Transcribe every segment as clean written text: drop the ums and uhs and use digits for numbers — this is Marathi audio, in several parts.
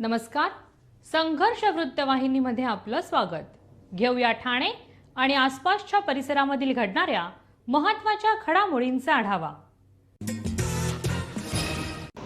नमस्कार. संघर्ष वृत्तवाहिनीमध्ये आपलं स्वागत. घेऊया ठाणे आणि आसपासच्या परिसरामधील घडणाऱ्या महत्त्वाच्या घडामोडींचा आढावा.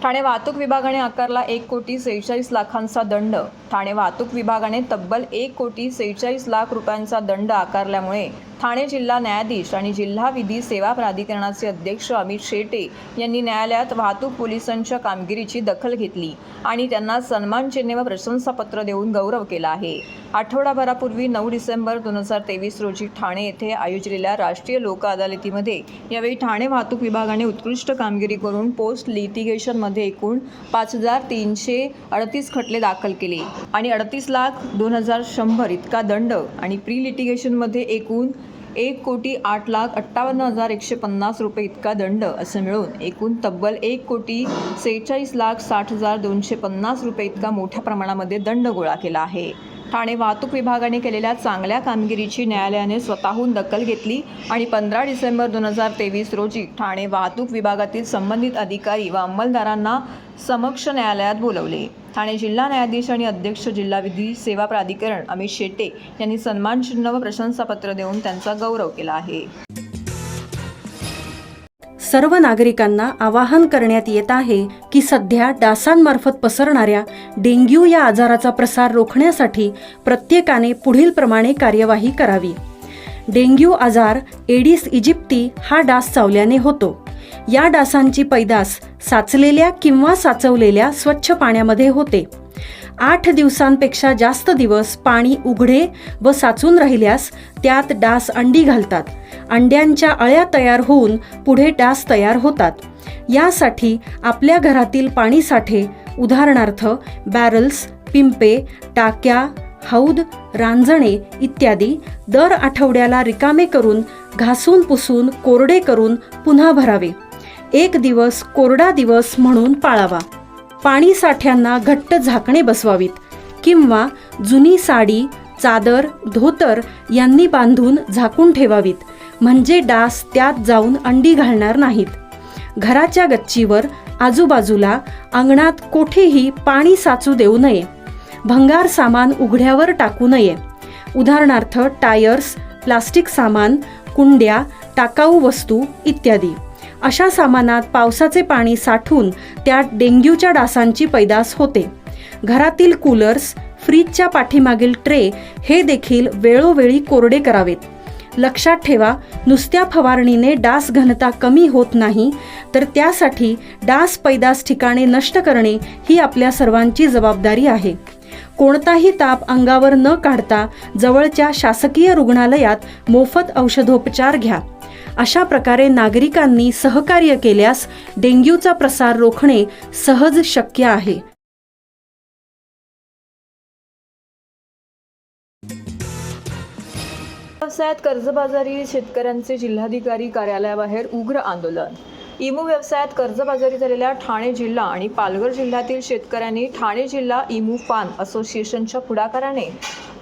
ठाणे वाहतूक विभागाने आकारला 1,46,00,000 दंड. ठाणे वाहतूक विभागाने तब्बल 1,46,00,000 रुपयांचा दंड आकारल्यामुळे ठाणे जिल्हा न्यायाधीश आणि जिल्हा विधी सेवा प्राधिकरणाचे अध्यक्ष अमित शेटे यांनी न्यायालयात वाहतूक पोलिसांच्या कामगिरीची दखल घेतली आणि त्यांना सन्मानचिन्ह व प्रशंसापत्र देऊन गौरव केला आहे. आठवडाभरापूर्वी 9 डिसेंबर 2023 रोजी ठाणे येथे आयोजलेल्या राष्ट्रीय लोक अदालतीमध्ये यावेळी ठाणे वाहतूक विभागाने उत्कृष्ट कामगिरी करून पोस्ट लिटिगेशनमध्ये एकूण 5,338 खटले दाखल केले आणि 38,02,100 इतका दंड आणि प्री लिटिगेशनमध्ये एकूण 1,08,58,150 रुपये इतका दंड असं मिळून एकूण तब्बल 1,46,60,250 रुपये इतका मोठ्या प्रमाणामध्ये दंड गोळा केला आहे. ठाणे वाहतूक विभागाने केलेल्या चांगल्या कामगिरीची न्यायालयाने स्वतःहून दखल घेतली आणि 15 डिसेंबर 2023 रोजी ठाणे वाहतूक विभागातील संबंधित अधिकारी व अंमलदारांना समक्ष न्यायालयात बोलवले. ठाणे जिल्हा न्यायाधीश आणि अध्यक्ष जिल्हा विधी सेवा प्राधिकरण अमित शेटे यांनी सन्मानचिन्ह व प्रशंसापत्र देऊन त्यांचा गौरव केला आहे. सर्व नागरिकांना आवाहन करण्यात येत आहे की सध्या डासांमार्फत पसरणाऱ्या डेंग्यू या आजाराचा प्रसार रोखण्यासाठी प्रत्येकाने पुढील प्रमाणे कार्यवाही करावी. डेंग्यू आजार एडिस इजिप्ती हा डास चावल्याने होतो. या डासांची पैदास साचलेल्या किंवा साचवलेल्या स्वच्छ पाण्यामध्ये होते. 8 दिवसांपेक्षा जास्त दिवस पाणी उघडे व साचून राहिल्यास त्यात डास अंडी घालतात. अंड्यांच्या अळ्या तयार होऊन पुढे डास तयार होतात. यासाठी आपल्या घरातील पाणीसाठे उदाहरणार्थ बॅरल्स, पिंपे, टाक्या, हौद, रांजणे इत्यादी दर आठवड्याला रिकामे करून घासून पुसून कोरडे करून पुन्हा भरावे. 1 दिवस कोरडा दिवस म्हणून पाळावा. पाणी साठ्यांना घट्ट झाकणे बसवावीत किंवा जुनी साडी, चादर, धोतर यांनी बांधून झाकून ठेवावीत, म्हणजे डास त्यात जाऊन अंडी घालणार नाहीत. घराच्या गच्चीवर, आजूबाजूला, अंगणात कोठेही पाणी साचू देऊ नये. भंगार सामान उघड्यावर टाकू नये. उदाहरणार्थ टायर्स, प्लास्टिक सामान, कुंड्या, टाकाऊ वस्तू इत्यादी. अशा सामानात पावसाचे पाणी साठून त्यात डेंग्यूच्या डासांची पैदास होते. घरातील कूलर्स, फ्रीजच्या पाठीमागील ट्रे हे देखील वेळोवेळी कोरडे करावेत. लक्षात ठेवा, नुसत्या फवारणीने डास घनता कमी होत नाही, तर त्यासाठी डास पैदास ठिकाणे नष्ट करणे ही आपल्या सर्वांची जबाबदारी आहे. कोणताही ताप अंगावर न काढता जवळच्या शासकीय रुग्णालयात मोफत औषधोपचार घ्या. अशा प्रकारे नागरिकांनी सहकार्य केल्यास डेंग्यूचा प्रसार रोखणे सहज शक्य आहे. व्यवसायात कर्जबाजारी शेतकऱ्यांचे जिल्हाधिकारी कार्यालयाबाहेर उग्र आंदोलन. इमू व्यवसायात कर्जबाजारी झालेल्या ठाणे जिल्हा आणि पालघर जिल्ह्यातील शेतकऱ्यांनी ठाणे जिल्हा इमू फार्म असोसिएशनच्या पुढाकाराने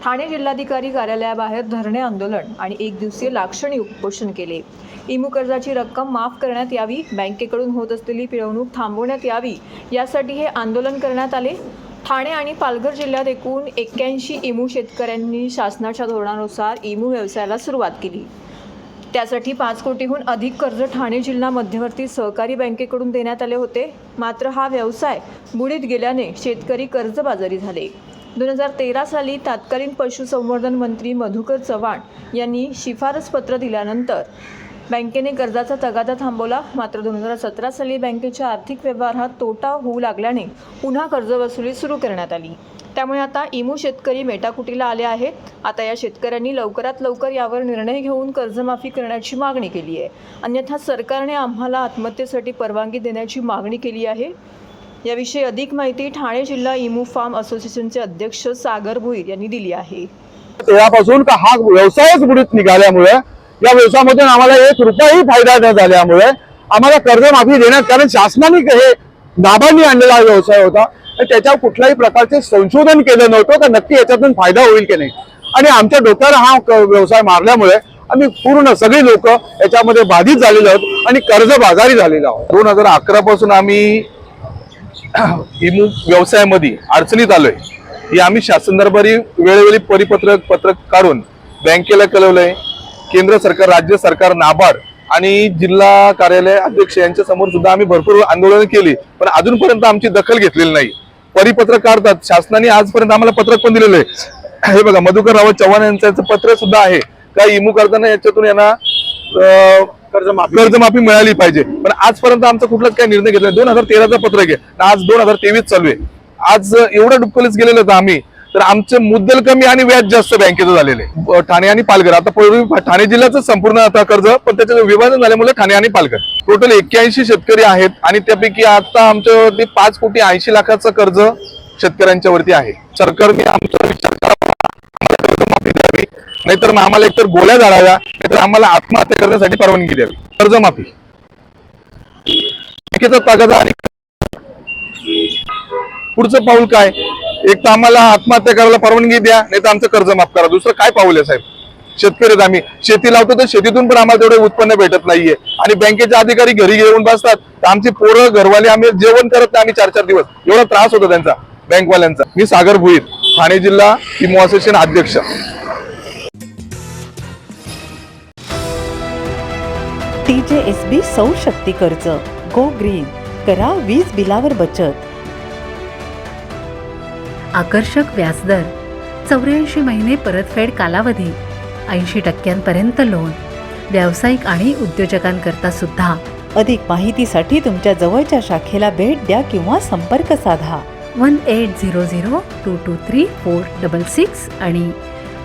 ठाणे जिल्हाधिकारी कार्यालयाबाहेर धरणे आंदोलन आणि 1 दिवसीय लाक्षणिक उपोषण केले. इमू कर्जाची रक्कम माफ करण्यात यावी, बँकेकडून होत असलेली पिळवणूक थांबवण्यात यावी यासाठी हे आंदोलन करण्यात आले. ठाणे आणि पालघर जिल्ह्यात एकूण 81 इमू शेतकऱ्यांनी शासनाच्या धोरणानुसार इमू व्यवसायाला सुरुवात केली. त्यासाठी 5 कोटीहून अधिक कर्ज ठाणे जिल्हा मध्यवर्ती सहकारी बँकेकडून देण्यात आले होते. मात्र हा व्यवसाय बुडीत गेल्याने शेतकरी कर्जबाजारी झाले. 2013 साली तत्कालीन पशुसंवर्धन मंत्री मधुकर चव्हाण यांनी शिफारस पत्र दिल्यानंतर बँकेने कर्जाचा तगादा थांबवला. मात्र 2017 साली बँकेच्या आर्थिक व्यवहारात तोटा होऊ लागल्याने पुन्हा कर्जवसुली सुरू करण्यात आली. त्यामुळे आता इमू शेतकरी मेटाकुटीला आले आहेत. आता या शेतकऱ्यांनी लवकरात लवकर यावर निर्णय घेऊन कर्जमाफी करण्याची मागणी केली आहे. अन्यथा सरकारने आम्हाला आत्महत्येसाठी परवानगी देण्याची मागणी केली आहे. याविषयी अधिक माहिती ठाणे जिल्हा इमू फार्म असोसिएशनचे अध्यक्ष सागर भुईर यांनी दिली आहे. तेव्हापासून का हा व्यवसायच बुडीत निघाल्यामुळे या व्यवसायामधून आम्हाला 1 रुपयाही फायदा न झाल्यामुळे आम्हाला कर्जमाफी देण्यात, कारण शासनाने हे नाबांनी आणलेला व्यवसाय होता, त्याच्यावर कुठल्याही प्रकारचे संशोधन केलं नव्हतं का नक्की याच्यातून फायदा होईल की नाही. आणि आमच्या डोक्यावर हा व्यवसाय मारल्यामुळे आम्ही पूर्ण सगळी लोक याच्यामध्ये बाधित झालेलो आहोत आणि कर्जबाजारी झालेलो आहोत. 2011 पासून आम्ही इमू व्यवसायामध्ये अडचणीत आलोय ही आम्ही शासन दरबारी वेळोवेळी पत्रक काढून बँकेला कळवलंय, केंद्र सरकार, राज्य सरकार, नाबार्ड आणि जिल्हा कार्यालय अध्यक्ष यांच्या समोर सुद्धा आम्ही भरपूर आंदोलन केली, पण अजूनपर्यंत आमची दखल घेतलेली नाही. परिपत्रक काढतात, शासनाने आजपर्यंत आम्हाला पत्रक पण दिलेलं आहे. हे बघा, मधुकर रावत चव्हाण यांचं पत्र सुद्धा आहे का इमू करताना याच्यातून यांना कर्जमाफी मिळाली पाहिजे, पण आजपर्यंत आमचा कुठलाच काही निर्णय घेतला. 2013चं पत्रक आहे, आज 2023 चालू आहे. आज एवढं डुक्कलीच गेलेलं होतं आम्ही, तर आमचे मुद्दल कमी आणि व्याज जास्त बँकेचं झालेलं आहे. ठाणे आणि पालघर, आता पूर्वी ठाणे जिल्ह्याचं संपूर्ण आता कर्ज, पण त्याचं विभाजन झाल्यामुळे ठाणे आणि पालघर टोटल 81 शेतकरी आहेत आणि त्यापैकी आता आमच्यावरती 5,80,00,000 कर्ज शेतकऱ्यांच्या वरती आहे. सरकारने आमचा विचार करावा, कर्जमाफी द्यावी, नाहीतर मग आम्हाला एकतर गोळ्या झाडाव्या, नाहीतर आम्हाला आत्महत्या करण्यासाठी परवानगी द्यावी. कर्जमाफी, बँकेचा तगादा आणि पुढचं पाऊल काय? एक तर आम्हाला आत्महत्या करायला परवानगी द्या, नाही तर आमचं कर्ज माफ करा. दुसरं काय पाऊल आहे साहेब? शेतकरी आम्ही शेती लावतो, तर शेतीतून पण आम्हाला तेवढं उत्पन्न भेटत नाहीये आणि बँकेचे अधिकारी घरी घेऊन बसतात, तर आमची पोरं घरवाले आम्ही जेवण करत नाही, आम्ही 4-4 दिवस. एवढा त्रास होतो त्यांचा, बँकवाल्यांचा. मी सागर भुईर, ठाणे जिल्हा इमू असोसिएशन अध्यक्ष. TJSB सौर शक्ती कर्ज, गो ग्रीन, करा वीज बिलावर बचत. आकर्षक व्याजदर, 84 महिने परतफेड कालावधी, 80% लोन, व्यावसायिक आणि उद्योजकांकरता सुद्धा. अधिक माहितीसाठी तुमच्या जवळच्या शाखेला भेट द्या किंवा संपर्क साधा. 1800-223-466 आणि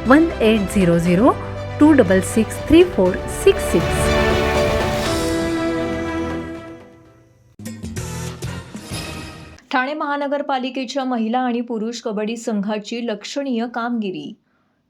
1800-266-3466. ठाणे महानगरपालिकेच्या महिला आणि पुरुष कबड्डी संघाची लक्षणीय कामगिरी.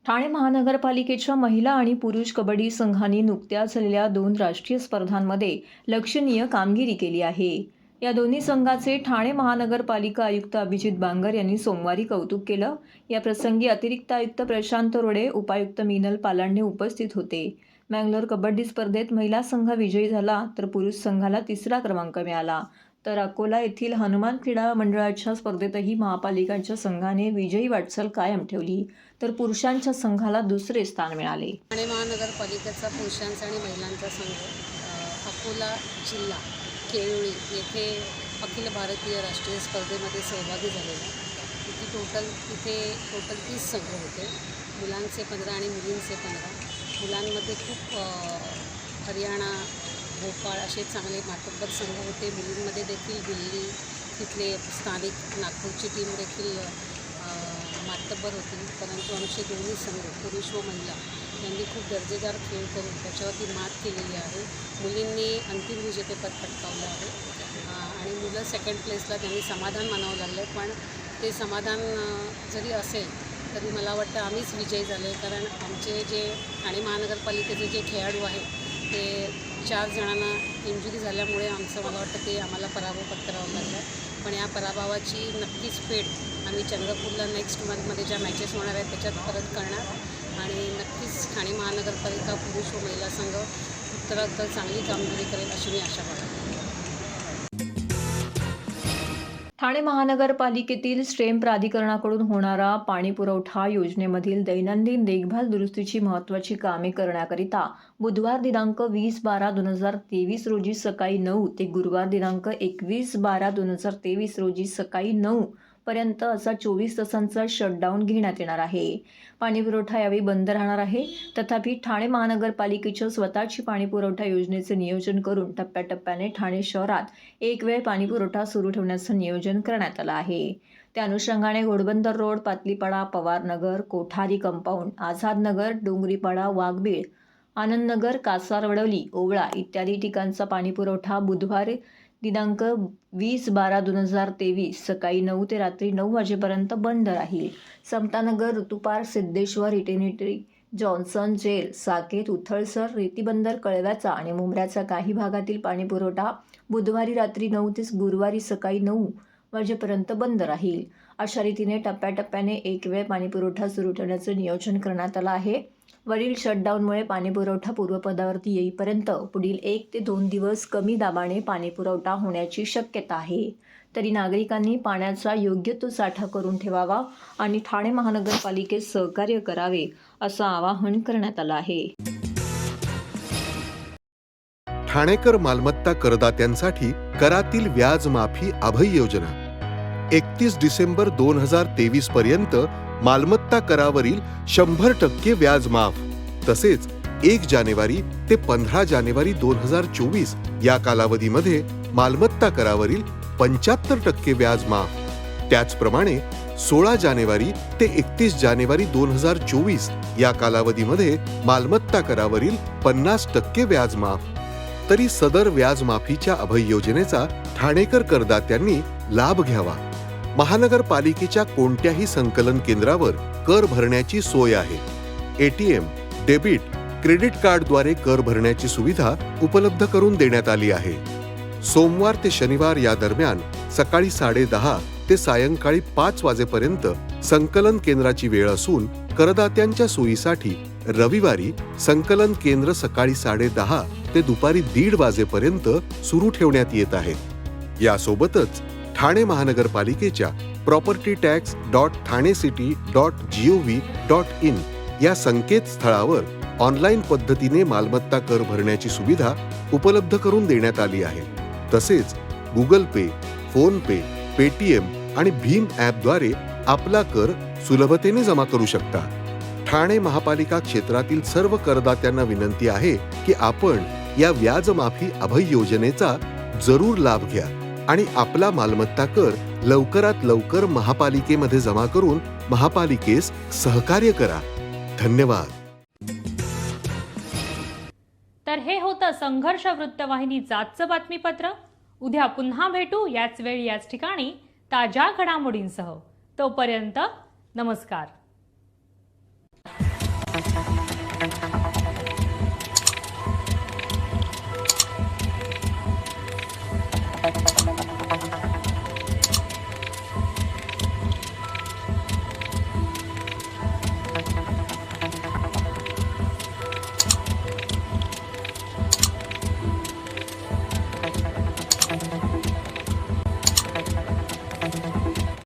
ठाणे महानगरपालिकेच्या महिला आणि पुरुष कबड्डी संघांनी नुकत्याच झालेल्या 2 राष्ट्रीय स्पर्धांमध्ये लक्षणीय कामगिरी केली आहे. या दोन्ही संघाचे ठाणे महानगरपालिका आयुक्त अभिजित बांगर यांनी सोमवारी कौतुक केलं. या प्रसंगी अतिरिक्त आयुक्त प्रशांत रोडे, उपायुक्त मीनल पालांडे उपस्थित होते. मँगलोर कबड्डी स्पर्धेत महिला संघ विजयी झाला, तर पुरुष संघाला 3रा क्रमांक मिळाला. तर अकोला येथील हनुमान क्रीडा मंडळाच्या स्पर्धेतही महापालिकांच्या संघाने विजयी वाटचाल कायम ठेवली, तर पुरुषांच्या संघाला 2रे स्थान मिळाले. ठाणे महानगरपालिकेचा पुरुषांचा आणि महिलांचा संघ अकोला जिल्हा केळुळी येथे अखिल भारतीय राष्ट्रीय स्पर्धेमध्ये सहभागी झालेला. टोटल 30 संघ होते, मुलांचे 15 आणि मुलींचे 15. मुलांमध्ये खूप हरियाणा, भोपाळ असे चांगले मातब्बर संघ होते. मुलींमध्ये देखील दिल्ली तिथले स्थानिक नागपूरची टीम देखील मातब्बर होती, परंतु आमचे दोन्ही संघ पुरुष व महिला यांनी खूप दर्जेदार खेळ करून त्याच्यावरती मात केलेली आहे. मुलींनी अंतिम विजेतेपद पटकावलं आहे आणि मुलं 2nd प्लेसला त्यांनी समाधान मानावं लागलं, पण ते समाधान जरी असेल तरी मला वाटतं आम्हीच विजयी झालो आहे, कारण आमचे जे ठाणे महानगरपालिकेचे जे खेळाडू आहेत ते 4 जणांना इंजुरी झाल्यामुळे मला वाटतं ते आम्हाला पराभव पत्करावा लागला. पण या पराभवाची नक्कीच फेड आम्ही चंद्रपूरला नेक्स्ट मंथमध्ये ज्या मॅचेस होणार आहेत त्याच्यात परत करणार आणि नक्कीच ठाणे महानगरपालिका पुरुष व महिला संघ उत्तरोत्तर चांगली कामगिरी करेल अशी मी आशा बाळगते. ठाणे महानगरपालिकेतील स्टेम प्राधिकरणाकडून होणारा पाणीपुरवठा योजनेमधील दैनंदिन देखभाल दुरुस्तीची महत्त्वाची कामे करण्याकरिता बुधवार दिनांक 20/12/2023 रोजी सकाळी 9 ते गुरुवार दिनांक 21/12/2023 रोजी सकाळी 9 पर्यंत असा 24 तासांचा शटडाऊन घेण्यात येणार आहे. पाणीपुरवठा यावेळी बंद राहणार आहे. तथापि ठाणे महानगरपालिकेच्या स्वतःची पाणीपुरवठा योजनेचे नियोजन करून टप्प्याटप्प्याने ठाणे शहरात एक वेळ पाणीपुरवठा सुरू ठेवण्याचं नियोजन करण्यात आलं आहे. त्या अनुषंगाने घोडबंदर रोड, पातलीपाडा, पवारनगर, कोठारी कंपाऊंड, आझादनगर, डोंगरीपाडा, वाघबीळ, आनंदनगर, कासारवडवली, ओवळा इत्यादी ठिकाणचा पाणीपुरवठा बुधवार दिनांक 20/12/2023 सकाळी 9 ते रात्री 9 वाजेपर्यंत बंद राहील. समतानगर, ऋतुपार, सिद्धेश्वर, इटेनिटी, जॉन्सन, जेल, साकेत, उथळसर, रेतीबंदर, कळव्याचा आणि मुंब्र्याचा काही भागातील पाणीपुरवठा बुधवारी रात्री 9 ते गुरुवारी सकाळी 9 वाजेपर्यंत बंद राहील. अशा रीतीने टप्प्याटप्प्याने एक वेळ पाणीपुरवठा सुरू ठेवण्याचं नियोजन करण्यात आलं आहे. वरील शटडाऊनमुळे पाणीपुरवठा पूर्वपदावरती येईपर्यंत पुढील 1 ते 2 दिवस कमी दाबाने पाणीपुरवठा होण्याची शक्यता आहे. तरी नागरिकांनी पाण्याचा योग्य तो साठा करून ठेवावा आणि ठाणे महानगरपालिकेस सहकार्य करावे असं आवाहन करण्यात आलं आहे. ठाणेकर मालमत्ता करदात्यांसाठी करातील व्याज माफी अभय योजना 31 डिसेंबर 2023 पर्यंत मालमत्ता करावरील 100% व्याज माफ. तसेच 1 जानेवारी ते 15 जानेवारी 2024 या कालावधीमध्ये मालमत्ता करावरील 75% व्याज माफ. त्याचप्रमाणे 16 जानेवारी ते 31 जानेवारी 2024 या कालावधीमध्ये मालमत्ता करावरील 50% व्याज माफ. तरी सदर व्याज माफीच्या अभय योजनेचा ठाणेकर करदात्यांनी लाभ घ्यावा. महानगरपालिकेच्या कोणत्याही संकलन केंद्रावर कर भरण्याची सोय आहे. ATM, डेबिट, क्रेडिट कार्डद्वारे कर भरण्याची सुविधा उपलब्ध करून देण्यात आली आहे. सोमवार ते शनिवार या दरम्यान सकाळी 10:30 ते सायंकाळी 5 वाजेपर्यंत संकलन केंद्राची वेळ असून करदात्यांच्या सोयीसाठी रविवारी संकलन केंद्र सकाळी 10:30 ते दुपारी 1:30 वाजेपर्यंत सुरू ठेवण्यात येत आहे. यासोबतच ठाणे महानगरपालिकेच्या propertytax.thanecity.gov.in या संकेतस्थळावर ऑनलाईन पद्धतीने मालमत्ता कर भरण्याची सुविधा उपलब्ध करून देण्यात आली आहे. तसेच गुगल पे, फोन पे, पेटीएम आणि भीम ॲपद्वारे आपला कर सुलभतेने जमा करू शकता. ठाणे महापालिका क्षेत्रातील सर्व करदात्यांना विनंती आहे की आपण या व्याज माफी अभय योजनेचा जरूर लाभ घ्या आणि आपला मालमत्ता कर लवकरात लवकर महापालिकेमध्ये जमा करून महापालिकेस सहकार्य करा. धन्यवाद. तर हे होतं संघर्ष वृत्तवाहिनीचं आजचं बातमीपत्र. उद्या पुन्हा भेटू याच वेळी याच ठिकाणी ताज्या घडामोडींसह. तोपर्यंत नमस्कार.